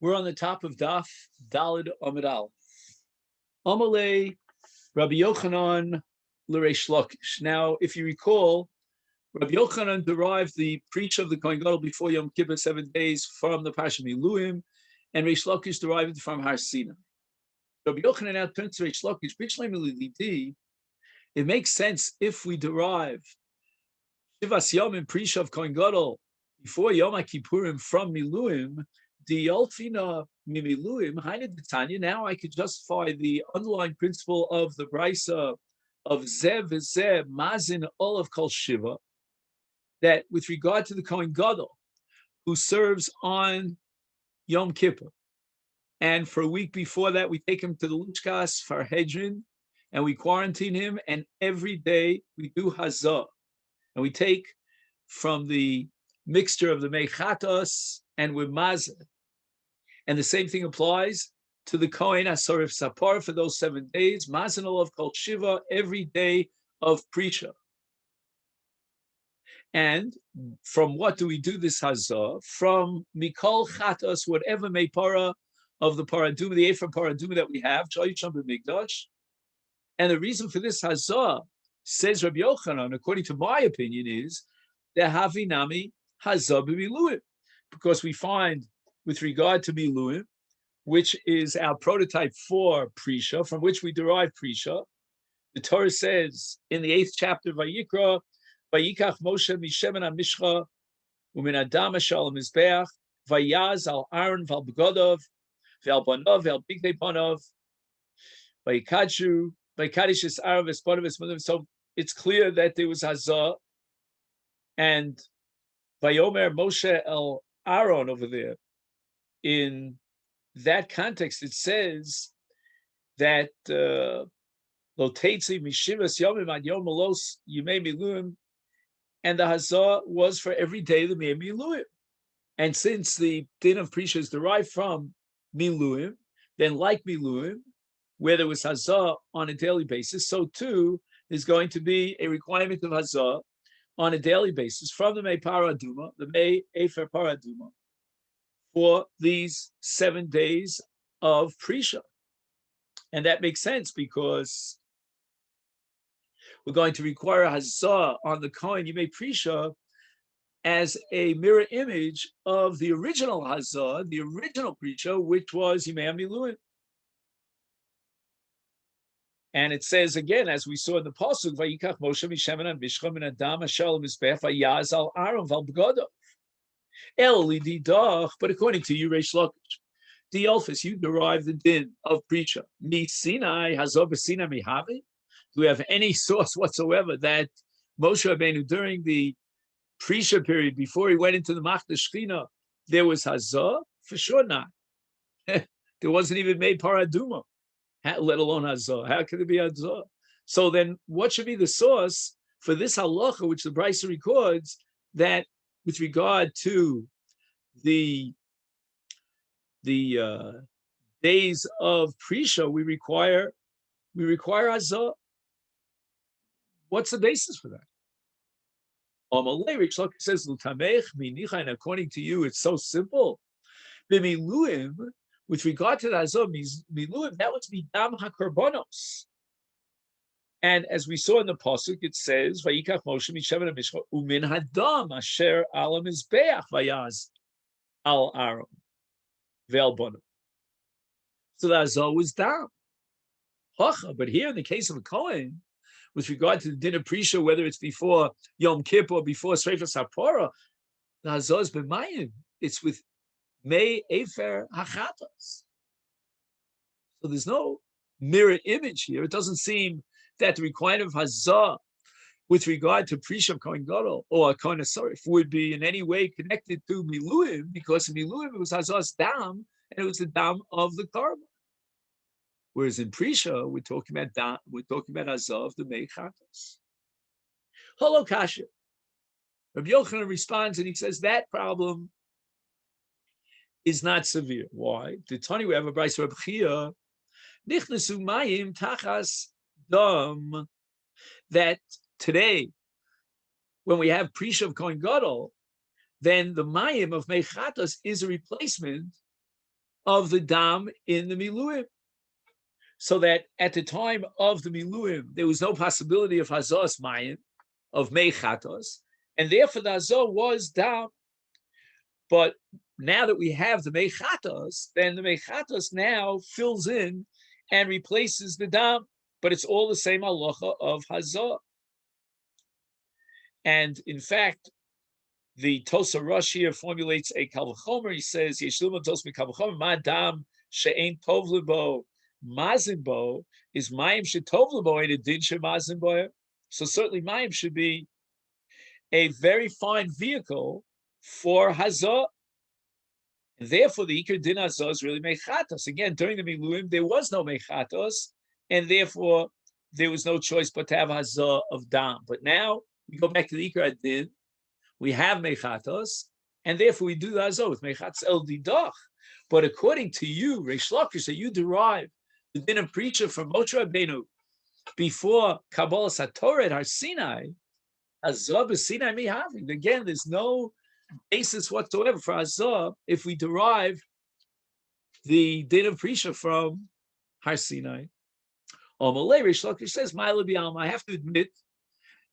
We're on the top of Daf Dalid Amid Al. Amalei Rabbi Yochanan l'Reish Lakish. Now, if you recall, Rabbi Yochanan derived the preach of the Kohen Gadol before Yom Kippur 7 days from the Pasha Miluim, and Reish Lakish derived it from Har Sinai. Rabbi Yochanan now turns to Reish Lakish. It makes sense if we derive Shivas Yom in preach of Kohen Gadol before Yom Kippurim from Miluim. Now I could justify the underlying principle of the Brisa of Zev Zev Mazin Olav Kol Shiva, that with regard to the Kohen Gadol who serves on Yom Kippur, and for a week before that we take him to the Luchkas Farhedrin and we quarantine him, and every day we do Hazah, and we take from the mixture of the Mechatos and with Mazeh. And the same thing applies to the Kohen Asarif Sapar for those 7 days, Mazin Olav Kol Shiva, every day of Prisha. And from what do we do this Hazah? From Mikol Chatos, whatever Meipara of the Paraduma, the Ephraim Paraduma that we have, and the reason for this Hazah, says Rabbi Yochanan, according to my opinion, is the Havinami Hazah b'Miluim, because we find with regard to Miluim, which is our prototype for Prisha, from which we derive Prisha, the Torah says in the 8th chapter of Vayikra, Vayikach Moshe mishemen ha-mishcha u'min adam asher al mizbeach vayaz al Aaron v'al begodov v'al banov v'al bigdei banov vayikadshu vayikadish es Aaron v'esbanov v'esbanov. So it's clear that there was Hazah, and Vayomer Moshe el Aaron over there. In that context, it says that Lotetzi Mishivas Yomim ad Yom Malos Yimei Miluim, and the Hazah was for every day the Mei Miluim. And since the din of Prisha is derived from Miluim, then like Miluim, where there was Hazah on a daily basis, so too is going to be a requirement of Hazah on a daily basis from the Mei Paraduma, the Mei Efer Paraduma, for these 7 days of Prisha. And that makes sense because we're going to require Hazah on the Kohen Yimei Prisha as a mirror image of the original Hazah, the original Prisha, which was Yimei HaMiluim. And it says again, as we saw in the Pasuk, Vayikach Moshe mishemen ha-mishcha min adam asher al mizbech vayaz al Aaron v'al begodov. But according to you, Reish Lakish, the Elphus, you derive the din of Prisha. Mi Sinai, Hazah b'Sinai mihavi. Do we have any source whatsoever that Moshe Rabbeinu, during the Prisha period, before he went into the Machna Shechina, there was Hazah? For sure not. There wasn't even made Paraduma, let alone Hazah. How could it be Hazah? So then what should be the source for this halacha, which the Brisa records, that with regard to the days of Prisha, we require Hazah? What's the basis for that? Reish Lakish says, and according to you, it's so simple. B'miluim, with regard to the Hazah, miluim, that was midam hakarbonos. And as we saw in the pasuk, it says, "Vayikach Moshe mishemen ha-mishcha umin hadam asher al mizbeach vayaz al Aaron ve'al bono." So the Hazah was dam. But here, in the case of a Kohen, with regard to the din of Prisha, whether it's before Yom Kippur or before Sreifas HaPorah, the Hazah is b'mayim. It's with Mei Efer HaChatas. So there's no mirror image here. It doesn't seem that the requirement of Hazah with regard to Prisha of Kohen Gadol or Kohen Asarif would be in any way connected to Miluim, because in Miluim it was Hazah's dam, and it was the dam of the Karban. Whereas in Prisha, we're talking about Hazah of the Mei Chatas. Holo Kasha. Rabbi Yochanan responds and he says that problem is not severe. Why? The Tani, we have a Brisa Reb Chia, Nichnasu Mayim Tachas Dam, that today, when we have Prisha of Kohen Gadol, then the Mayim of Mei Chatas is a replacement of the dam in the miluim, so that at the time of the miluim there was no possibility of hazos mayim, of mechatos, and therefore the hazor was dam. But now that we have the mechatos, then the mechatos now fills in and replaces the dam, but it's all the same halacha of hazor. And in fact, the Tosa Rosh here formulates a Kalvachomer. He says, Yeshluma Tos Kalvachomer, Madam She'ain Tov Lebo, Mazimbo is Mayim She'tov Lebo, and a Din She'mazimbo. So certainly Mayim should be a very fine vehicle for Hazah. And therefore, the Iker Din Hazah is really Mechatos. Again, during the Miluim, there was no Mechatos, and therefore there was no choice but to have Hazah of Dam. But now we go back to the Iker Din. We have mechatos, and therefore we do the hazor with mechatos el didach. But according to you, Reish Lakish, that you derive the din of preacher from Moshe Rabbeinu before Kabbalah Satorah at Har Sinai, hazor b'Sinai mihaving. Again, there's no basis whatsoever for hazor if we derive the din of preacher from Har Sinai. Omalei Reish Lakish says, "Ma'ila b'alma." I have to admit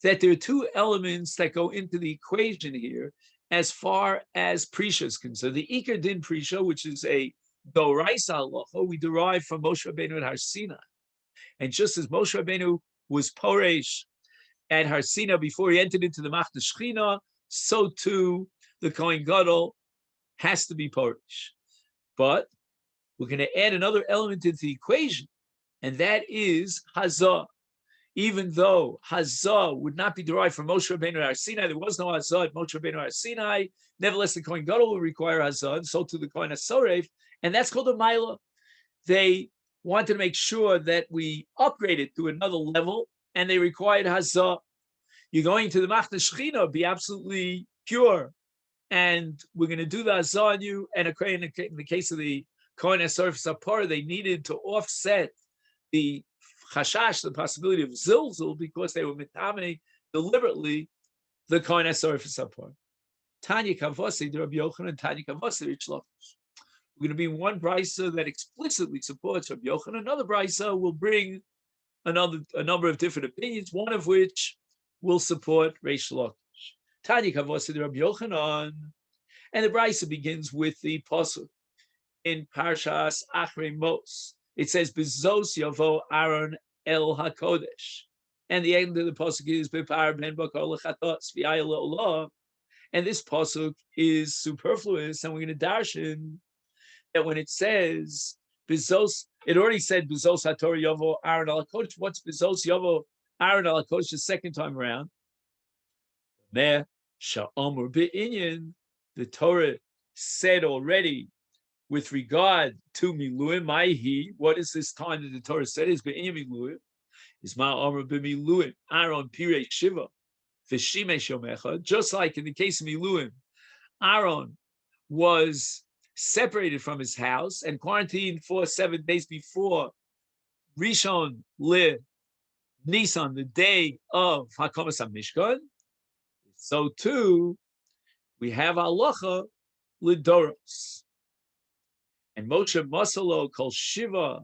that there are two elements that go into the equation here as far as Prisha is concerned. The Iker Din Prisha, which is a Doraisa halacha, we derive from Moshe Rabbeinu at Har Sinai. And just as Moshe Rabbeinu was Poresh at Har Sinai before he entered into the Machna Shechina, so too the Kohen Gadol has to be Poresh. But we're going to add another element into the equation, and that is Hazah. Even though Hazah would not be derived from Moshe Rabbeinu at Har Sinai, there was no Hazah at Moshe Rabbeinu at Har Sinai. Nevertheless, the Kohen Gadol will require Hazah, and so too the Kohen HaSoref, and that's called a Maila. They wanted to make sure that we upgrade it to another level, and they required Hazah. You're going to the Machna Shechina, be absolutely pure, and we're going to do the Hazah on you. And in the case of the Kohen HaSoref Sapara, they needed to offset the chashash, the possibility of zilzul, because they were mitame deliberately the Kohen HaSoref Sapar. Tanya Kavasi, the Rabbi Yochanan, Tanya Kavasi, Reish Lakish. We're going to be one brisa that explicitly supports Rabbi Yochanan. Another brisa will bring a number of different opinions, one of which will support Reish Lakish. Tanya Kavasi, the Rabbi Yochanan, and the brisa begins with the pasuk in Parshas Achrei Mos. It says, "Bezos yavo Aaron el hakodesh," and the end of the pasuk is "Bepar ben bakol lechatos v'ayil le'olah." And this pasuk is superfluous, and we're going to darshan that when it says "Bezos," it already said "Bezos haTorah yavo Aaron el hakodesh." What's "Bezos yavo Aaron el hakodesh" the second time around? Meh sha'omer be'inyan. The Torah said already, with regard to Miluim, Maihi, what is this time that the Torah said is Be'inyan Miluim? Is Ma'amr B'Miluim, Aaron Pirei Shiva, V'Shimesh Yomecha. Just like in the case of Miluim, Aaron was separated from his house and quarantined for 7 days before Rishon Le Nisan, the day of Hakamas HaMishkan. So too, we have Halacha L'Doros. And Moshe Masalo called Shiva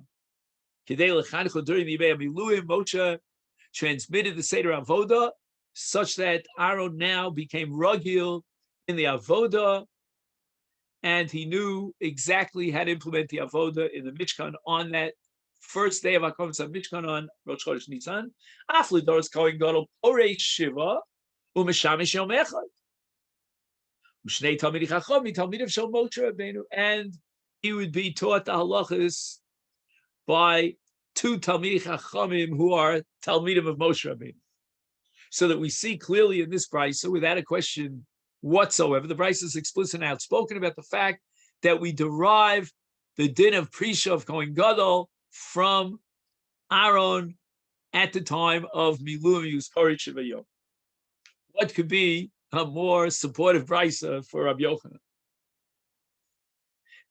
Kidei Lechancho during the Yimei Miluim. Moshe transmitted the Seder Avoda such that Aaron now became Ragil in the Avoda, and he knew exactly how to implement the Avoda in the Mishkan on that first day of Hakamas HaMishkan on Rosh Chodesh Nisan. Afli Doros Kohen Gadol Porei Shiva Umeshamish Yom Echad Ushnei Talmidei Chacham Talmidim Shel Moshe Rabbeinu, and he would be taught the halachas by two Talmidei Chachamim who are Talmidim of Moshe Rabbeinu. So that we see clearly in this brisa, without a question whatsoever, the brisa is explicit and outspoken about the fact that we derive the din of Prisha of Kohen Gadol from Aaron at the time of Miluim Yusparit Shivayom. What could be a more supportive brisa for Rabbi Yochanan?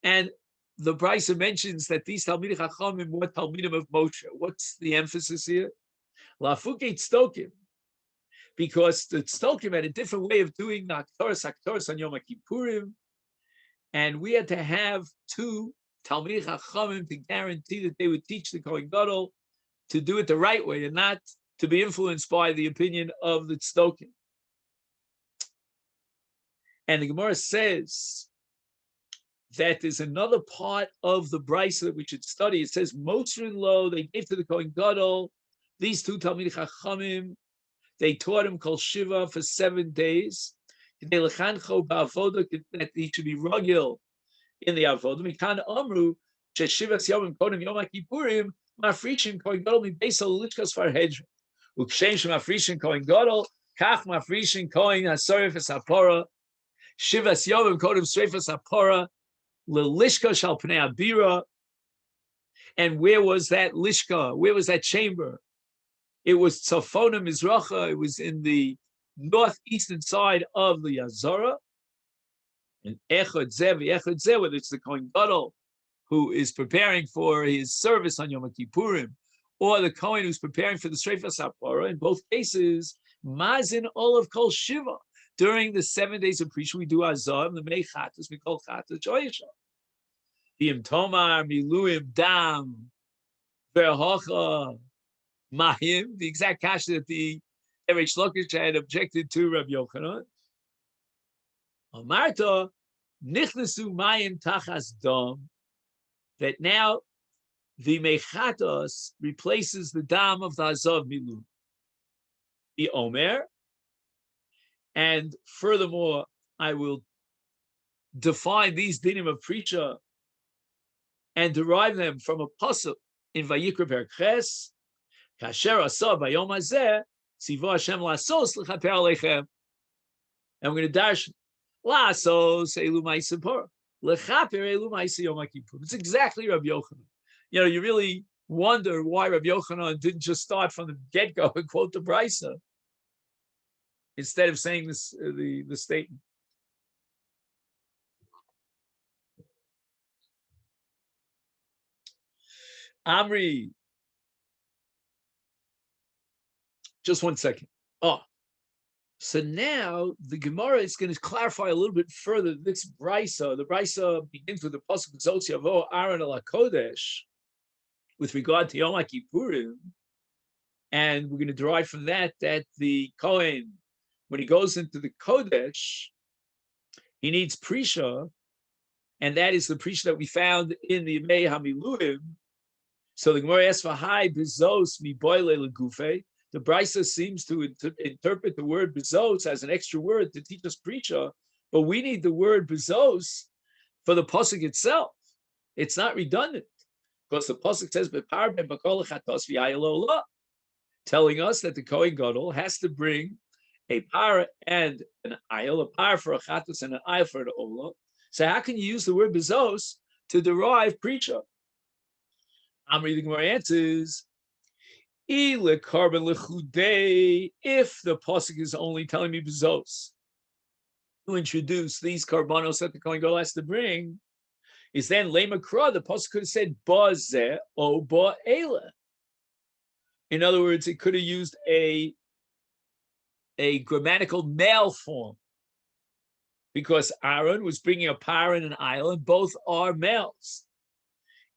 And the brisa mentions that these Talmidei Chachamim were Talmidim of Moshe. What's the emphasis here? Lafuke Tzdokim, because the Tzdokim had a different way of doing the Haktoras on Yom Kippurim, and we had to have two Talmidei Chachamim to guarantee that they would teach the Kohen Gadol to do it the right way and not to be influenced by the opinion of the Tzdokim. And the Gemara says that there's another part of the Brisa that we should study. It says, Mosrin Lo, they gave to the Kohen Gadol, these two Talmidei Chachamim, they taught him Kol Shiva for 7 days. That he should be rugil in the avodah. Mikan amru sheshivas yomim kodem Yom Kippurim mafrishin Kohen Gadol mibeisal lichkas farhedrin. Ukshem shemafrishin Kohen Gadol kach mafrishin Kohen hasorif esapora shivas yomim kodem sreifas apora lelishka shal pnei abira. And where was that lishka? Where was that chamber? It was Tzafona Mizracha. It was in the northeastern side of the Yazara. And Echad Zeh, whether it's the Kohen Gadol who is preparing for his service on Yom Kippurim, or the Kohen who's preparing for the Sreifas HaPorah, in both cases, Mazin Olav Kol Shiva. During the 7 days of Prisha, we do Azar, the Mei Chatas, we call Chatas Joyesha. V'im Tomar, Miluim, Dam, Verhocha, Mahim, the exact kasha that the Reish Lakish had objected to Rabbi Yochanan. Amarta, Nichnasu Mayim Tachas Dam, that now the Mechatos replaces the Dam of the Hazav Milu. The Omer, and furthermore, I will define these dinim of Prisha and derive them from a pasuk in Vayikra Perches, Kasher Asa Bayom Hazeh, Tziva Hashem Lasos L'chaper Aleichem. And we're going to dash Lasos Elu Ma'aseh Parah, L'chaper Elu Ma'aseh Yom Kippur. It's exactly Rabbi Yochanan. You know, you really wonder why Rabbi Yochanan didn't just start from the get-go and quote the Brisa instead of saying this the statement. Amri, just 1 second. So now the Gemara is going to clarify a little bit further this Brisa. The Brisa begins with the pasuk Zot Yavo Aaron Al Kodesh with regard to Yom Kippurim, and we're going to derive from that the Kohen, when he goes into the Kodesh, he needs Prisha, and that is the Prisha that we found in the Mei Hamiluim. So the Gemara asks for Hai Bezos Mi Boile Legufe. The Brisa seems to interpret the word bezos as an extra word to teach us Prisha, but we need the word bezos for the pasuk itself. It's not redundant because the pasuk says telling us that the Kohen Gadol has to bring a par and an ayil, a par for a chatos and an ayil for an olah. So how can you use the word bezos to derive Prisha? I'm reading Gemara answers. If the pasuk is only telling me bezos to introduce these karbanos that the Kohen Gadol has to bring, is then lemakra. The pasuk could have said bazeh o ba'ela. In other words, it could have used a grammatical male form because Aaron was bringing a par and an island. Both are males.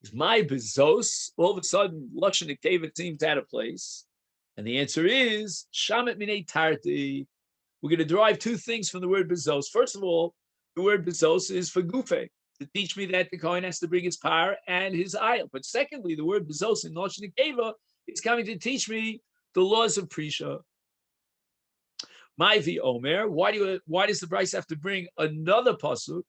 Is my bezos all of a sudden lashon nekeva seems out of place? And the answer is shamet minei tarti. We're going to derive two things from the word bezos. First of all, the word bezos is for gufe, to teach me that the Kohen has to bring his par and his ayil. But secondly, the word bezos in lashon nekeva is coming to teach me the laws of Prisha. My vi Omer, why does the Bryce have to bring another pasuk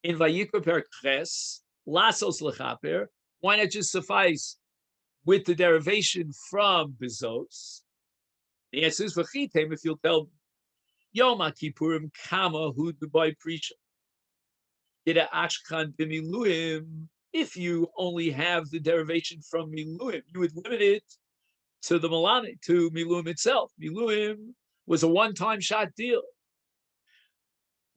in Vayikra Perches, Lasos Lechaper? Why not just suffice with the derivation from bezos? The answer is v'chitem. If you'll tell Yom Kippurim kama hu dubai Prisha. Ida ashkan b'miluim. If you only have the derivation from miluim, you would limit it to the Malani, to miluim itself. Miluim was a one-time shot deal.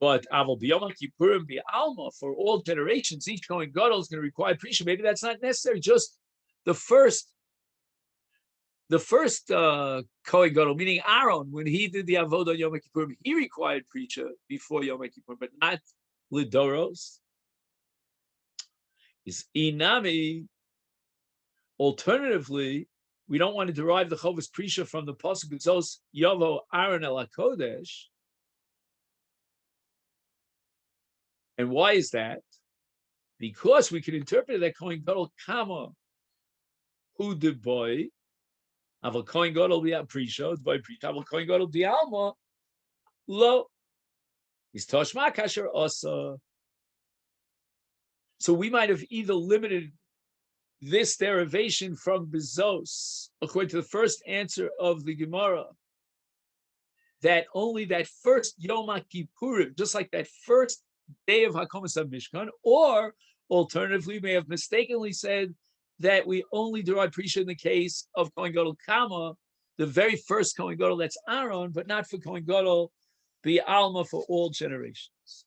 But Aval B'Yom Kippurim B'Alma, for all generations, each Kohen Gadol is going to require Prisha. Maybe that's not necessary. Just the first Kohen Gadol, meaning Aaron, when he did the Avodah Yom Kippurim, he required Prisha before Yom Kippurim, but not Lidoros. is inami. Alternatively, we don't want to derive the Chovas Prisha from the pasuk Zos Yavo Aaron El HaKodesh. And why is that? Because we can interpret that Kohen Gadol Kama Hu de boy, Aval Kohen Gadol B'Yam Prisha, boy Prisha, Aval Kohen Gadol B'Alma Lo. Is Toshma Kasher Asa. So we might have either limited this derivation from Bezos, according to the first answer of the Gemara, that only that first Yom Kippurim, just like that first day of Hakomas Mishkan, or alternatively, may have mistakenly said that we only derive Prisha in the case of Kohen Gadol Kama, the very first Kohen Gadol, that's Aaron, but not for Kohen Gadol, be Alma for all generations.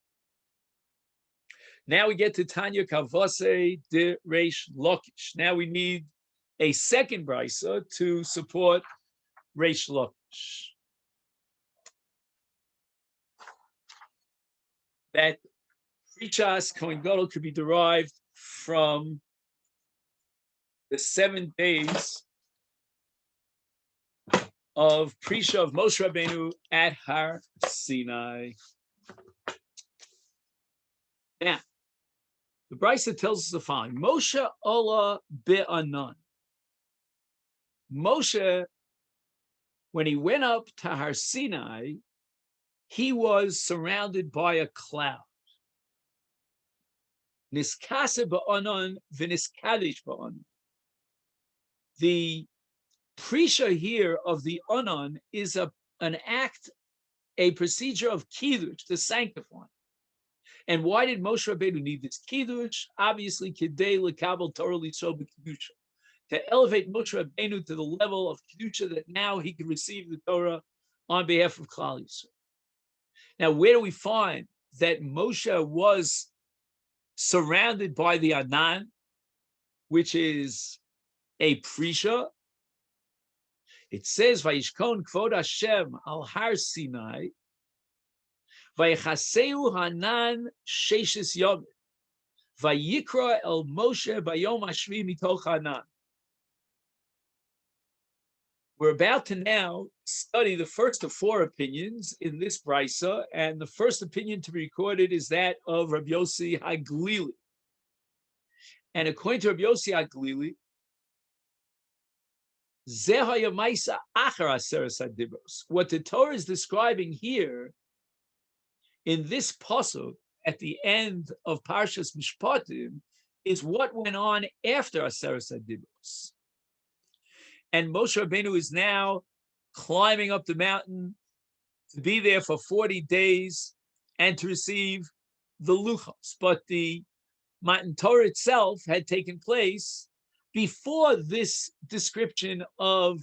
Now we get to Tanya Kavase de Reish Lakish. Now we need a second brisa to support Reish Lakish. That Prichas Kohen Gadol could be derived from the 7 days of Prisha of Moshe Rabbeinu at Har Sinai. Now, the Brisa tells us the following: Moshe Ola Be'anan. Moshe, when he went up to Har Sinai, he was surrounded by a cloud. Niskase Be'anan v'niskadish Be'anan. The Prisha here of the Anan is an act, a procedure of Kiddush, to sanctify. And why did Moshe Rabbeinu need this Kiddush? Obviously, Kidei L'Kabel Torah L'Yisrael B'Kedusha, to elevate Moshe Rabbeinu to the level of Kedusha that now he can receive the Torah on behalf of Klal Yisrael. Now, where do we find that Moshe was surrounded by the Anan, which is a Prisha? It says, Vayishkon Kvod Hashem al Har Sinai, Vaychaseu Hanan Sheshes Yom, Vayikra el Moshe Bayom Hashvi Mitoch Hanan. We're about to now study the first of 4 opinions in this brisa, and the first opinion to be recorded is that of Rabbi Yossi HaGlili. And according to Rabbi Yossi HaGlili, what the Torah is describing here in this pasuk at the end of Parshas Mishpatim is what went on after Aseres HaDibros. And Moshe Rabbeinu is now climbing up the mountain to be there for 40 days and to receive the Luchos. But the Matan Torah itself had taken place before this description of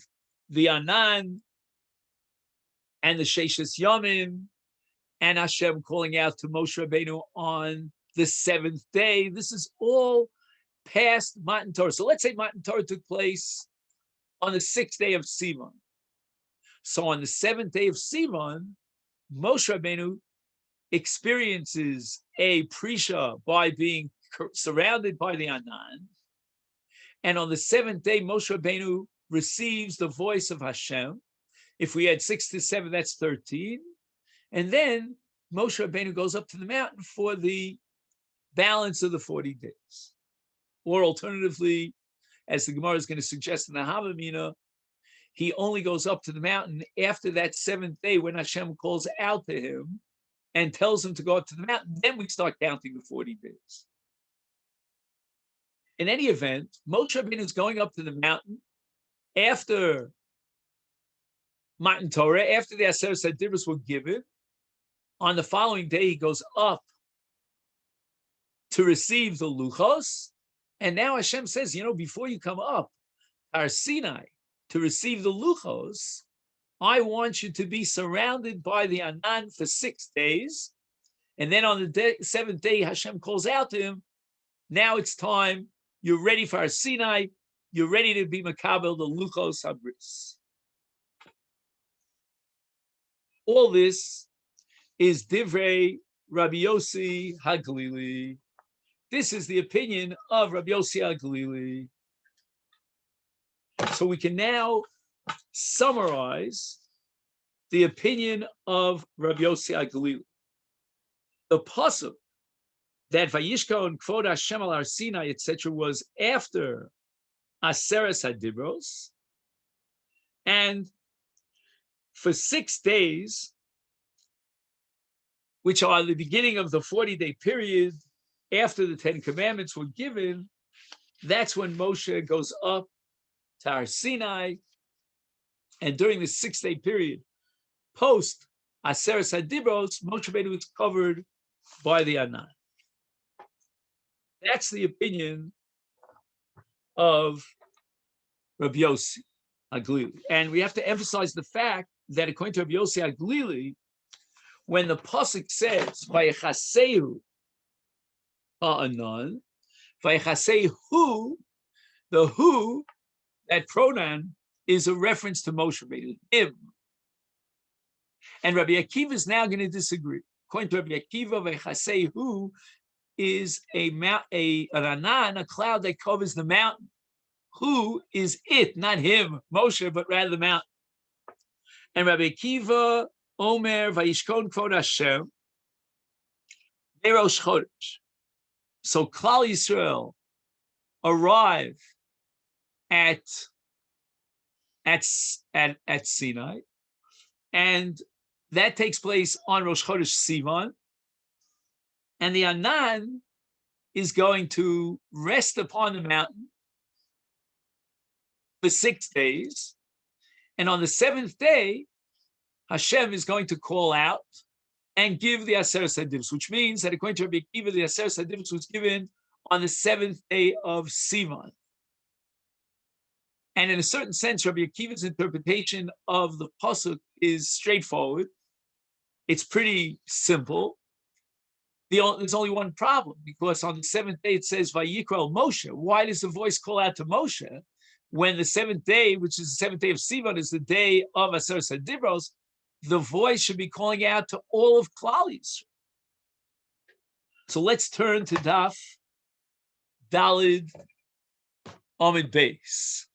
the Anan and the Sheshes Yomim and Hashem calling out to Moshe Rabbeinu on the 7th day. This is all past Matan Torah. So let's say Matan Torah took place on the 6th day of Sivan. So on the 7th day of Sivan, Moshe Rabbeinu experiences a Prisha by being surrounded by the Anan. And on the 7th day, Moshe Rabbeinu receives the voice of Hashem. If we add 6 to 7, that's 13. And then Moshe Rabbeinu goes up to the mountain for the balance of the 40 days. Or alternatively, as the Gemara is going to suggest in the Havamina, he only goes up to the mountain after that 7th day when Hashem calls out to him and tells him to go up to the mountain. Then we start counting the 40 days. In any event, Moshe Rabbeinu is going up to the mountain after Matan Torah, after the Aseres HaDibros were given. On the following day, he goes up to receive the Luchos. And now Hashem says, before you come up, Har Sinai, to receive the Luchos, I want you to be surrounded by the Anan for 6 days. And then on the 7th day, Hashem calls out to him, now it's time. You're ready for Har Sinai. You're ready to be Makabel, the Luchos Habris. All this is Divrei Rabbi Yossi HaGlili. This is the opinion of Rabbi Yossi HaGlili. So we can now summarize the opinion of Rabbi Yossi HaGlili. The pasuk that Vayishka and Kvod Hashem al Har Sinai, etc., was after Aseres Hadibros, and for 6 days, which are the beginning of the 40-day period after the 10 Commandments were given, that's when Moshe goes up to Har Sinai, and during the 6-day period, post Aseres Hadibros, Moshe Rabbeinu was covered by the Anan. That's the opinion of Rabbi Yossi HaGlili. And we have to emphasize the fact that according to Rabbi Yossi HaGlili, when the pasuk says Vayechasehu ha'anan, Vayechasehu, the who, that pronoun is a reference to Moshe Rabbeinu, him. And Rabbi Akiva is now going to disagree. According to Rabbi Akiva, Vayechasehu is an anan, a cloud that covers the mountain. Who is it? Not him, Moshe, but rather the mountain. And Rabbi Akiva, Omer, Vayishkon Kvod Hashem, Berosh Chodesh. So Klal Yisrael arrive at Sinai, and that takes place on Rosh Chodesh Sivan, and the Anan is going to rest upon the mountain for 6 days, and on the 7th day, Hashem is going to call out and give the Aseres Hadibros, which means that according to Rabbi Akiva, the Aseres Hadibros was given on the 7th day of Sivan. And in a certain sense, Rabbi Akiva's interpretation of the pasuk is straightforward. It's pretty simple. There's only one problem, because on the 7th day it says Vayikral Moshe. Why does the voice call out to Moshe when the 7th day, which is the 7th day of Sivan, is the day of Aseres Hadibros? The voice should be calling out to all of Klal Yisrael. So let's turn to Daf Dalid Amid Beis.